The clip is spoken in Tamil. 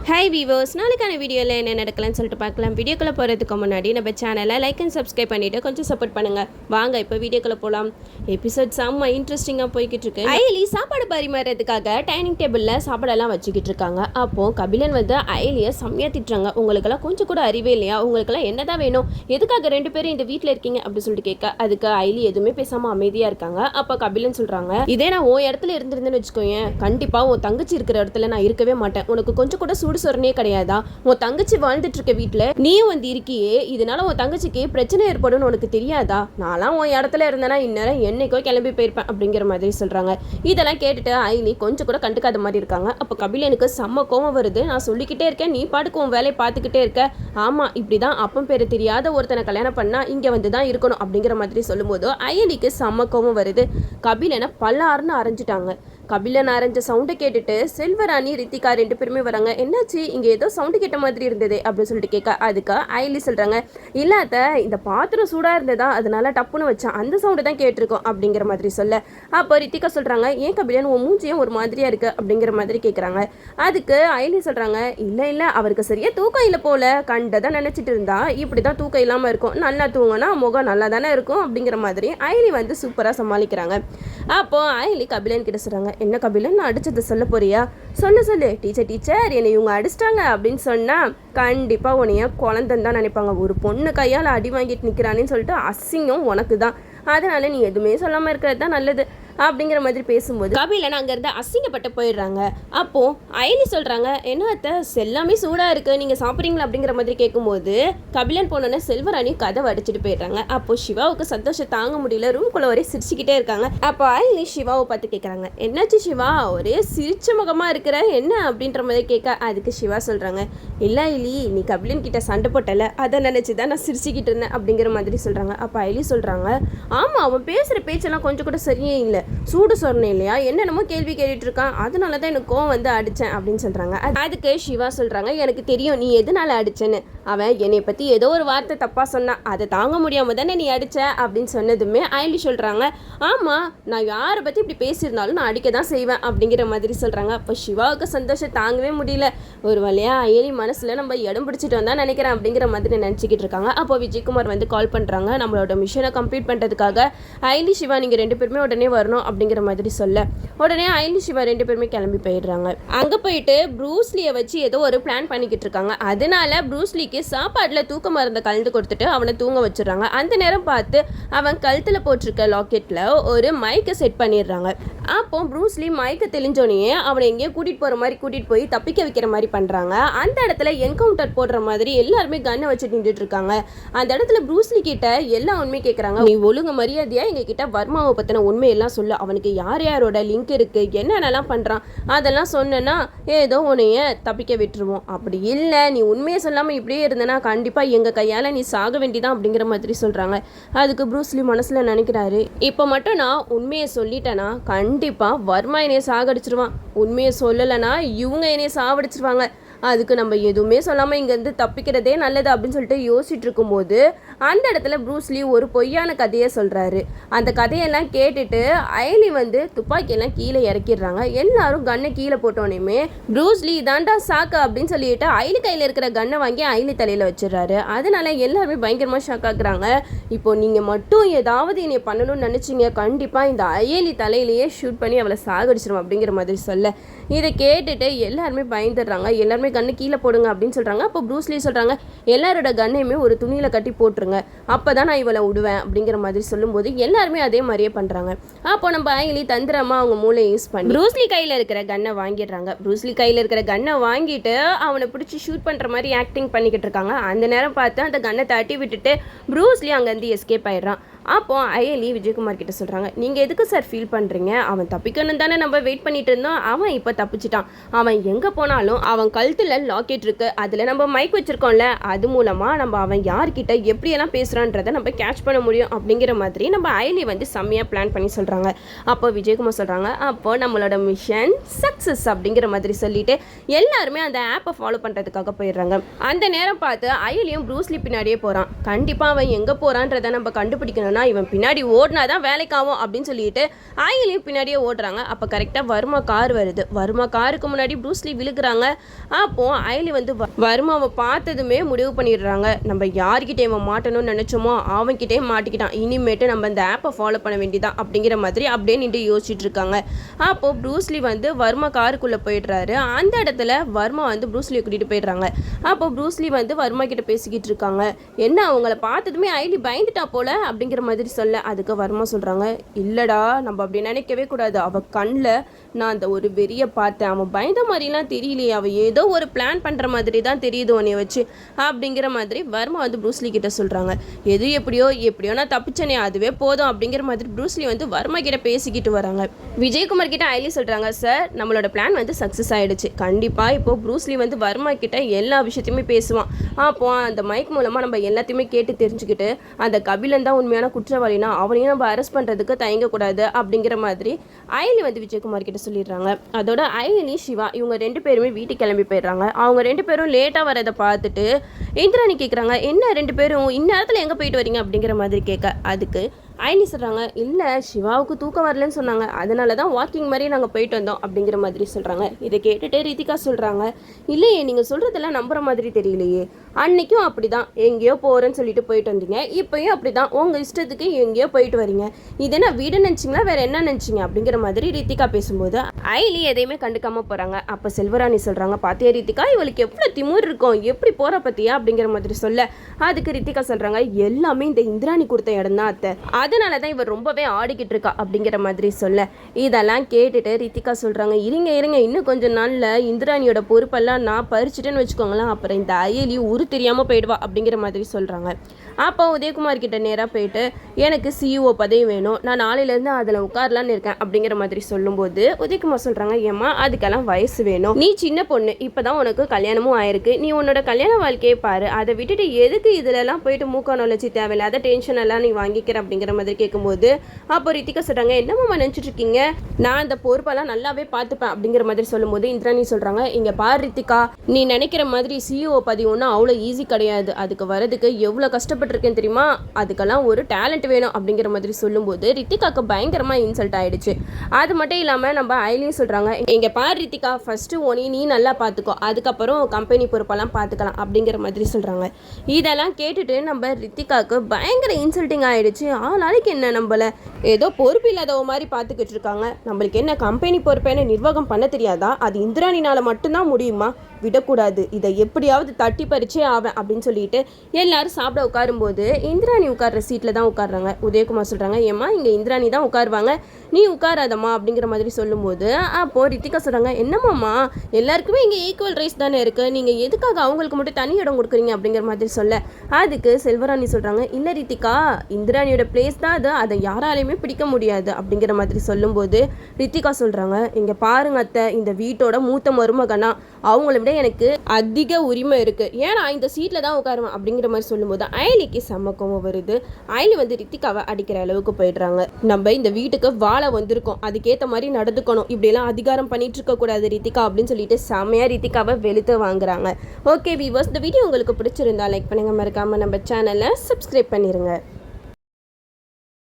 ஹாய் வீவர்ஸ், நாளைக்கான வீடியோவில் என்ன நடக்கலாம்னு சொல்லிட்டு பார்க்கலாம். வீடியோக்குள்ளே போகிறதுக்கு முன்னாடி நம்ம சேனலை லைக் அண்ட் சப்ஸ்கிரைப் பண்ணிவிட்டு கொஞ்சம் சப்போர்ட் பண்ணுங்கள். வாங்க இப்போ வீடியோக்குள்ளே போகலாம். எபிசோட் செம்ம இன்ட்ரெஸ்டிங்காக போய்கிட்டு இருக்கு. அயலி சாப்பாடு பரிமாறதுக்காக டைனிங் டேபிளில் சாப்பாடெல்லாம் வச்சுக்கிட்டு இருக்காங்க. அப்போது கபிலன் வந்து அயலியை செம்மையாக திட்டுறாங்க. உங்களுக்கெல்லாம் கொஞ்சம் கூட அறிவே இல்லையா? உங்களுக்கெல்லாம் என்ன தான் வேணும்? எதுக்காக 2 பேரும் இந்த வீட்டில் இருக்கீங்க அப்படின்னு சொல்லிட்டு கேட்க, அதுக்கு அயலி எதுவுமே பேசாமல் அமைதியாக இருக்காங்க. அப்போ கபிலன் சொல்கிறாங்க, இதே நான் உன் இடத்துல இருந்திருந்தேன்னு வச்சுக்கோங்க, கண்டிப்பாக உன் தங்கச்சி இருக்கிற இடத்துல நான் இருக்கவே மாட்டேன். உனக்கு கொஞ்சம் கூட சொரணே கிடையாதா? உன் தங்கச்சி வாழ்ந்துட்டு இருக்க வீட்டுல நீயும் வந்து இருக்கியே, இதனால உன் தங்கச்சிக்கு பிரச்சனை ஏற்படும் உனக்கு தெரியாதா? நான்லாம் உன் இடத்துல இருந்தேன்னா இந்நேரம் என்னைக்கோ கிளம்பி போயிருப்பேன் அப்படிங்கிற மாதிரி சொல்றாங்க. இதெல்லாம் கேட்டுட்டு ஐலி கொஞ்சம் கூட கண்டுக்காத மாதிரி இருக்காங்க. அப்ப கபிலனுக்கு செம்ம கோவம் வருது. நான் சொல்லிக்கிட்டே இருக்கேன், நீ பாட்டுக்கு உன் வேலையை பார்த்துக்கிட்டே இருக்க. ஆமா, இப்படிதான் அப்பம் பேரு தெரியாத ஒருத்தனை கல்யாணம் பண்ணா இங்க வந்துதான் இருக்கணும் அப்படிங்கிற மாதிரி சொல்லும் போது ஐலிக்கு செம்ம கோவம் வருது. கபிலனை பல்லாருன்னு அரைஞ்சிட்டாங்க. கபிலன் அரைஞ்ச சவுண்டை கேட்டுட்டு செல்வராணி ரித்திகா 2 பேருமே வராங்க. என்னாச்சு, இங்கே ஏதோ சவுண்டு கேட்ட மாதிரி இருந்தது அப்படின்னு சொல்லிட்டு கேட்க, அதுக்கு ஐலி சொல்கிறாங்க, இல்லாத இந்த பாத்திரம் சூடாக இருந்ததா, அதனால டப்புன்னு வச்சேன், அந்த சவுண்டு தான் கேட்டிருக்கோம் அப்படிங்கிற மாதிரி சொல்ல, அப்போ ரித்திகா சொல்கிறாங்க, ஏன் கபிலன் உன் மூஞ்சியும் ஒரு மாதிரியாக இருக்குது அப்படிங்கிற மாதிரி கேட்குறாங்க. அதுக்கு ஐலி சொல்கிறாங்க, இல்லை அவருக்கு சரியாக தூக்கம் இல்லை போல, கண்டதை நினச்சிட்டு இருந்தா இப்படி தான் தூக்கம் இல்லாமல் இருக்கும், நல்லா தூங்கினா முகம் நல்லா தானே இருக்கும் அப்படிங்கிற மாதிரி ஐலி வந்து சூப்பராக சமாளிக்கிறாங்க. அப்போது ஐலி கபிலன் கிட்ட சொல்கிறாங்க, என்ன கபிலன், நான் அடிச்சதை சொல்ல போறியா? சொல்லு டீச்சர் என்னை இவங்க அடிச்சிட்டாங்க அப்படின்னு சொன்னால் கண்டிப்பாக உன்னைய குழந்தைன்னு தான் நினைப்பாங்க. ஒரு பொண்ணு கையால் அடி வாங்கிட்டு நிற்கிறானேன்னு சொல்லிட்டு அசிங்கம் உனக்கு தான். அதனால நீ எதுவுமே சொல்லாமல் இருக்கிறது தான் நல்லது அப்படிங்கிற மாதிரி பேசும்போது கபிலன் அங்கேருந்து அசிங்கப்பட்டு போயிடுறாங்க. அப்போது ஐலி சொல்கிறாங்க, என்ன அத்தை எல்லாமே சூடாக இருக்குது, நீங்கள் சாப்பிட்றீங்களா அப்படிங்கிற மாதிரி கேட்கும்போது கபிலன் போனோன்னே செல்வராணி கதவை அடிச்சுட்டு போயிடுறாங்க. அப்போது சிவாவுக்கு சந்தோஷம் தாங்க முடியல, ரூம்குள்ளே ஒரே சிரிச்சுக்கிட்டே இருக்காங்க. அப்போ ஐலி சிவாவை பார்த்து கேட்குறாங்க, என்னாச்சு சிவா, ஒரே சிரிச்ச முகமாக இருக்கிற என்ன அப்படின்ற மாதிரி கேட்க, அதுக்கு சிவா சொல்கிறாங்க, இல்லை ஐலி, நீ கபிலன் கிட்ட சண்டை போட்டல, அதை நினச்சி தான் நான் சிரிச்சுக்கிட்டு இருந்தேன் அப்படிங்கிற மாதிரி சொல்கிறாங்க. அப்போ ஐலி சொல்கிறாங்க, ஆமாம், அவன் பேசுகிற பேச்செல்லாம் கொஞ்சம் கூட சரியே இல்லை, சூடு சொன்னேன் இல்லையா, என்னென்னமோ கேள்வி கேட்டுட்டு இருக்கான், அதனால தான் எனக்கு கோவம் வந்து அடித்தேன் அப்படின்னு சொல்கிறாங்க. அதுக்கு சிவா சொல்கிறாங்க, எனக்கு தெரியும் நீ எதனால அடிச்சேன்னு, அவன் என்னை பற்றி ஏதோ ஒரு வார்த்தை தப்பாக சொன்னான், அதை தாங்க முடியாமல் தானே நீ அடித்த அப்படின்னு சொன்னதுமே ஐலி சொல்கிறாங்க, ஆமாம், நான் யாரை பற்றி இப்படி பேசியிருந்தாலும் நான் அடிக்க தான் செய்வேன் அப்படிங்கிற மாதிரி சொல்கிறாங்க. அப்போ சிவாவுக்கு சந்தோஷம் தாங்கவே முடியல. ஒரு வழியாக ஐலி மனசில் நம்ம இடம் பிடிச்சிட்டு வந்தால் நினைக்கிறேன் அப்படிங்கிற மாதிரி நினச்சிக்கிட்டு இருக்காங்க. அப்போ விஜயகுமார் வந்து கால் பண்ணுறாங்க, நம்மளோட மிஷனை கம்ப்ளீட் பண்ணுறதுக்காக ஐலி சிவா நீங்கள் 2 பேருமே உடனே வரணும் அப்படிங்கிற மாதிரி சொல்ல, உடனே ஐலி சிவா 2 பேருமே கிளம்பி போயிடுறாங்க. அங்கே போயிட்டு ப்ரூஸ்லியை வச்சு ஏதோ ஒரு பிளான் பண்ணிக்கிட்டு இருக்காங்க. அதனால ப்ரூஸ்லிக்கு சாப்பாட்டில் தூக்க மருந்தை கலந்து கொடுத்துட்டு அவனை தூங்க வச்சிடறாங்க. அந்த நேரம் பார்த்து அவன் கழுத்தில் போட்டிருக்க லாக்கெட்டில் ஒரு மைக்கை செட் பண்ணிடுறாங்க. அப்போ ப்ரூஸ்லி மயக்க தெளிஞ்சோடனே அவனை எங்கேயோ கூட்டிகிட்டு போகிற மாதிரி கூட்டிகிட்டு போய் தப்பிக்க வைக்கிற மாதிரி பண்ணுறாங்க. அந்த இடத்துல என்கவுண்டர் போடுற மாதிரி எல்லாருமே கன்னை வச்சுட்டு நின்றுட்டு இருக்காங்க. அந்த இடத்துல ப்ரூஸ்லி கிட்ட எல்லா உண்மையும் கேட்குறாங்க. நீ ஒழுங்கு மரியாதையாக எங்ககிட்ட வர்மாவை பற்றின உண்மையெல்லாம் சொல்லு, அவனுக்கு யாரோட லிங்க் இருக்குது, என்னென்னலாம் பண்ணுறான், அதெல்லாம் சொன்னேன்னா ஏதோ உன்னைய தப்பிக்க விட்டுருவோம். அப்படி இல்லை, நீ உண்மையை சொல்லாமல் இப்படியே இருந்தேன்னா கண்டிப்பாக எங்கள் கையால் நீ சாக வேண்டிதான் அப்படிங்கிற மாதிரி சொல்கிறாங்க. அதுக்கு ப்ரூஸ்லி மனசில் நினைக்கிறாரு, இப்போ மட்டும் நான் உண்மையை சொல்லிட்டேன்னா கண்டிப்பாக வர்மா என்னைய சாகடிச்சிருவான், உண்மையை சொல்லலைன்னா இவங்க என்னைய சாவடிச்சிருவாங்க, அதுக்கு நம்ம எதுவுமே சொல்லாமல் இங்கேருந்து தப்பிக்கிறதே நல்லது அப்படின்னு சொல்லிட்டு யோசிச்சுட்டு இருக்கும்போது அந்த இடத்துல ப்ரூஸ்லி ஒரு பொய்யான கதையை சொல்கிறாரு. அந்த கதையெல்லாம் கேட்டுட்டு ஐலி வந்து துப்பாக்கியெல்லாம் கீழே இறக்கிடுறாங்க. எல்லாரும் கன்னை கீழே போட்டோன்னே ப்ரூஸ்லி தாண்டா சாக்கு அப்படின்னு சொல்லிட்டு ஐலி கையில் இருக்கிற கன்னை வாங்கி ஐலி தலையில் வச்சிடறாரு. அதனால எல்லாருமே பயங்கரமாக ஷாக் ஆகுறாங்க. இப்போ நீங்கள் மட்டும் ஏதாவது என்னை பண்ணணும்னு நினச்சிங்க, கண்டிப்பாக இந்த ஐலி தலையிலேயே ஷூட் பண்ணி அவளை சாகடிச்சிடும் அப்படிங்கிற மாதிரி சொல்ல, இதை கேட்டுட்டு எல்லாருமே பயந்துடுறாங்க. எல்லாருமே கண்ணு கீழே போடுங்க அப்படின்னு சொல்கிறாங்க. அப்போ ப்ரூஸ்லி சொல்கிறாங்க, எல்லாரோட கண்ணையுமே ஒரு துணியில் கட்டி போட்டுருங்க, அப்போ தான் நான் இவளை விடுவேன் அப்படிங்கிற மாதிரி சொல்லும்போது எல்லாருமே அதே மாதிரியே பண்ணுறாங்க. அப்போ நம்ம ஐலி தந்திரமாக அவங்க மூளையை யூஸ் பண்ணி ப்ரூஸ்லி கையில் இருக்கிற கன்னை வாங்கிடுறாங்க. ப்ரூஸ்லி கையில் இருக்கிற கன்னை வாங்கிட்டு அவனை பிடிச்சி ஷூட் பண்ணுற மாதிரி ஆக்டிங் பண்ணிக்கிட்டு இருக்காங்க. அந்த நேரம் பார்த்து அந்த கன்னை தட்டி விட்டுட்டு ப்ரூஸ்லி அங்கேருந்து எஸ்கேப் ஆயிடுறான். அப்போ ஐலி விஜயகுமார் கிட்ட சொல்கிறாங்க, நீங்கள் எதுக்கு சார் ஃபீல் பண்ணுறீங்க, அவன் தப்பிக்கணும் தானே நம்ம வெயிட் பண்ணிட்டு இருந்தோம், அவன் இப்போ தப்பிச்சிட்டான், அவன் எங்கே போனாலும் அவன் கழுத்தில் லாக்கெட் இருக்குது, அதில் நம்ம மைக் வச்சுருக்கோம்ல, அது மூலமாக நம்ம அவன் யார்கிட்ட எப்படியெல்லாம் பேசுகிறான்றதை நம்ம கேட்ச் பண்ண முடியும் அப்படிங்கிற மாதிரி நம்ம ஐலி வந்து செம்மையாக பிளான் பண்ணி சொல்கிறாங்க. அப்போ விஜயகுமார் சொல்கிறாங்க, அப்போ நம்மளோட மிஷன் சக்ஸஸ் அப்படிங்கிற மாதிரி சொல்லிட்டு எல்லாருமே அந்த ஆப்பை ஃபாலோ பண்ணுறதுக்காக போயிடுறாங்க. அந்த நேரம் பார்த்து ஐலியும் ப்ரூஸ்லி பின்னாடியே போகிறான். கண்டிப்பாக அவன் எங்கே போகிறான்றதை நம்ம கண்டுபிடிக்கணும், ஆனால் இவன் பின்னாடி ஓடினா தான் வேலைக்காகும் அப்படின்னு சொல்லிட்டு அயலியும் பின்னாடியே ஓடுறாங்க. அப்போ கரெக்டாக வர்மா கார் வருது. வர்மா காருக்கு முன்னாடி ப்ரூஸ்லி விழுகிறாங்க. அப்போது அயலி வந்து வர்மாவை பார்த்ததுமே முடிவு பண்ணிடுறாங்க, நம்ம யார்கிட்ட இவன் மாட்டணும்னு நினச்சோமோ அவன்கிட்டே மாட்டிக்கிட்டான், இனிமேட்டு நம்ம இந்த ஆப்பை ஃபாலோ பண்ண வேண்டியதான் அப்படிங்கிற மாதிரி அப்படியே நின்று யோசிச்சுட்டு இருக்காங்க. அப்போது ப்ரூஸ்லி வந்து வர்மா காருக்குள்ளே போயிடுறாரு. அந்த இடத்துல வர்மா வந்து ப்ரூஸ்லியை கூட்டிகிட்டு போயிடுறாங்க. அப்போ ப்ரூஸ்லி வந்து வர்மா கிட்ட பேசிக்கிட்டு இருக்காங்க. என்ன அவங்கள பார்த்ததுமே அயலி பயந்துட்டா போல அப்படிங்கிற மாதிரி சொல்ல, அதுக்கு வர்மா சொல்கிறாங்க, இல்லைடா நம்ம அப்படி நினைக்கவே கூடாது, அவள் கண்ணில் நான் அந்த ஒரு வெறியை பார்த்தேன், அவன் பயந்த மாதிரிலாம் தெரியலையே, அவள் ஏதோ ஒரு பிளான் பண்ணுற மாதிரி தான் தெரியுது உன்னைய வச்சு அப்படிங்கிற மாதிரி வர்மா வந்து ப்ரூஸ்லி கிட்ட சொல்கிறாங்க. எது எப்படியோ நான் தப்பிச்சனே அதுவே போதும் அப்படிங்கிற மாதிரி ப்ரூஸ்லி வந்து வர்மா கிட்ட பேசிக்கிட்டு வராங்க. விஜயகுமார் கிட்ட அயலி சொல்கிறாங்க, சார் நம்மளோட பிளான் வந்து சக்ஸஸ் ஆகிடுச்சு, கண்டிப்பாக இப்போது ப்ரூஸ்லி வந்து வர்மா கிட்ட எல்லா விஷயத்தையுமே பேசுவான். அப்போ அந்த மைக் மூலமாக நம்ம எல்லாத்தையுமே கேட்டு தெரிஞ்சுக்கிட்டு அந்த கபிலன் தான் உண்மையான குற்றவாளினா அவனையும் நம்ம அரெஸ்ட் பண்ணுறதுக்கு தயங்கக்கூடாது அப்படிங்கிற மாதிரி அயலி வந்து விஜயகுமார் கிட்ட சொல்லிடுறாங்க. அதோட அயலி சிவா இவங்க 2 பேருமே வீட்டுக்கு கிளம்பி போயிடுறாங்க. அவங்க 2 பேரும் லேட்டாக வரதை பார்த்துட்டு இந்திராணி கேட்குறாங்க, என்ன 2 பேரும் இந்நேரத்தில் எங்கே போயிட்டு வரீங்க அப்படிங்கிற மாதிரி கேட்க, அதுக்கு அயலி சொல்கிறாங்க, இல்லை சிவாவுக்கு தூக்கம் வரலன்னு சொன்னாங்க, அதனால தான் வாக்கிங் மாதிரி நாங்கள் போயிட்டு வந்தோம் அப்படிங்கிற மாதிரி சொல்கிறாங்க. இதை கேட்டுட்டு ரித்திகா சொல்கிறாங்க, இல்லையே நீங்கள் சொல்கிறதெல்லாம் நம்புற மாதிரி தெரியலையே, அன்னைக்கும் அப்படி தான் எங்கேயோ போகிறேன்னு சொல்லிட்டு போயிட்டு வந்தீங்க, இப்போயும் அப்படி தான் உங்கள் இஷ்டத்துக்கு எங்கேயோ போயிட்டு வரீங்க, இது என்ன வீடு நினச்சிங்களா வேறு என்ன நினச்சிங்க அப்படிங்கிற மாதிரி ரித்திகா பேசும்போது அயலி எதையுமே கண்டுக்காமல் போகிறாங்க. அப்போ செல்வராணி சொல்கிறாங்க, பாத்தியா ரித்திகா இவளுக்கு எவ்வளோ திமுர் இருக்கும், எப்படி போகிற பற்றியா அப்படிங்கிற மாதிரி சொல்ல, அதுக்கு ரித்திகா சொல்கிறாங்க, எல்லாமே இந்த இந்திராணி கொடுத்த இடம் தான் அத்தை, அதனால தான் இவர் ரொம்பவே ஆடிக்கிட்டு இருக்கா அப்படிங்கிற மாதிரி சொல்ல, இதெல்லாம் கேட்டுட்டு ரித்திகா சொல்கிறாங்க, இருங்க இன்னும் கொஞ்சம் நாளில் இந்திராணியோட பொறுப்பெல்லாம் நான் பறிச்சுட்டேன்னு வச்சுக்கோங்களேன், அப்புறம் இந்த அயலி தெரியாமல் போயிடுவா அப்படிங்கிற மாதிரி சொல்கிறாங்க. அப்போ உதயகுமார் கிட்ட நேராக போயிட்டு எனக்கு சிஇஓ பதவி வேணும், நான் நாளையிலேருந்து அதில் உட்காரலான்னு இருக்கேன் அப்படிங்கிற மாதிரி சொல்லும்போது உதயகுமார் சொல்கிறாங்க, ஏம்மா அதுக்கெல்லாம் வயசு வேணும், நீ சின்ன பொண்ணு, இப்போ தான் உனக்கு கல்யாணமும் ஆயிருக்கு, நீ உன்னோட கல்யாண வாழ்க்கையை பாரு, அதை விட்டுட்டு எதுக்கு இதிலெல்லாம் போயிட்டு மூக்க நுழைச்சி தேவையில்லாத டென்ஷன் எல்லாம் நீ வாங்கிக்கிற அப்படிங்கிற மாதிரி கேட்கும்போது அப்போ ரித்திகா சொல்கிறாங்க, என்னம்மா நினச்சிட்டு இருக்கீங்க, நான் அந்த பொறுப்பெல்லாம் நல்லாவே பார்த்துப்பேன் அப்படிங்கிற மாதிரி சொல்லும்போது இந்திராணி சொல்கிறாங்க, இங்கே பார் ரித்திகா, நீ நினைக்கிற மாதிரி சிஇஓ பதவி ஒன்றும் அவ்வளோ ஈஸி கிடையாது, அதுக்கு வரதுக்கு எவ்வளோ கஷ்டப்பட்டிருக்கேன்னு தெரியுமா, அதுக்கெல்லாம் ஒரு டேலண்ட் வேணும் அப்படிங்கிற மாதிரி சொல்லும்போது ரித்திகாவுக்கு பயங்கரமாக இன்சல்ட் ஆகிடுச்சு. அது மட்டும் இல்லாமல் நம்ம அயலியும் சொல்கிறாங்க, இங்கே பார் ரித்திகா, ஃபஸ்ட்டு நீ நல்லா பார்த்துக்கோ, அதுக்கப்புறம் கம்பெனி பொறுப்பெல்லாம் பார்த்துக்கலாம் அப்படிங்கிற மாதிரி சொல்கிறாங்க. இதெல்லாம் கேட்டுட்டு நம்ம ரித்திகாவுக்கு பயங்கர இன்சல்ட்டிங் ஆகிடுச்சு. நாளைக்கு என்ன நம்மளை ஏதோ பொறுப்பு இல்லாதவ மாதிரி பார்த்துக்கிட்டு இருக்காங்க, நம்மளுக்கு என்ன கம்பெனி பொறுப்பேன்னு நிர்வாகம் பண்ண தெரியாதா, அது இந்திராணினால் மட்டும்தான் முடியுமா, விடக்கூடாது, இதை எப்படியாவது தட்டி பறிச்சே ஆவேன் அப்படின்னு சொல்லிட்டு எல்லாரும் சாப்பிட உட்காரும்போது இந்திராணி உட்கார்ற சீட்டில் தான் உட்காடுறாங்க. உதயகுமார் சொல்கிறாங்க, ஏம்மா இங்கே இந்திராணி தான் உட்காருவாங்க, நீ உட்காராதம்மா அப்படிங்கிற மாதிரி சொல்லும்போது அப்போது ரித்திகா சொல்கிறாங்க, என்னம்மாம்மா எல்லாருக்குமே இங்கே ஈக்குவல் ரைஸ் தானே இருக்குது, நீங்கள் எதுக்காக அவங்களுக்கு மட்டும் தனி இடம் கொடுக்குறீங்க அப்படிங்கிற மாதிரி சொல்ல, அதுக்கு செல்வராணி சொல்கிறாங்க, இல்லை ரித்திகா இந்திராணியோட பிளேஸ் தான் அது, அதை யாராலையுமே பிடிக்க முடியாது அப்படிங்கிற மாதிரி சொல்லும்போது ரித்திகா சொல்கிறாங்க, இங்கே பாருங்க அத்தை, இந்த வீட்டோட மூத்த மருமகனா, அவங்கள விட எனக்கு அதிக உரிமை இருக்குது, ஏன்னா இந்த சீட்டில் தான் உட்காருவேன் அப்படிங்கிற மாதிரி சொல்லும்போது அயலிக்கு சமக்கமும் வருது. அயலி வந்து ரித்திகாவை அடிக்கிற அளவுக்கு போயிடுறாங்க. நம்ம இந்த வீட்டுக்கு வாழ வந்திருக்கோம், அதுக்கேற்ற மாதிரி நடந்துக்கணும், இப்படியெல்லாம் அதிகாரம் பண்ணிட்டு இருக்கக்கூடாது ரித்திகா அப்படின்னு சொல்லிட்டு செம்மையாக ரித்திகாவை வெளுத்து வாங்குறாங்க. ஓகே வீவர்ஸ், இந்த வீடியோ உங்களுக்கு பிடிச்சிருந்தா லைக் பண்ணுங்கள், மறக்காமல் நம்ம சேனலை சப்ஸ்கிரைப் பண்ணிடுங்க.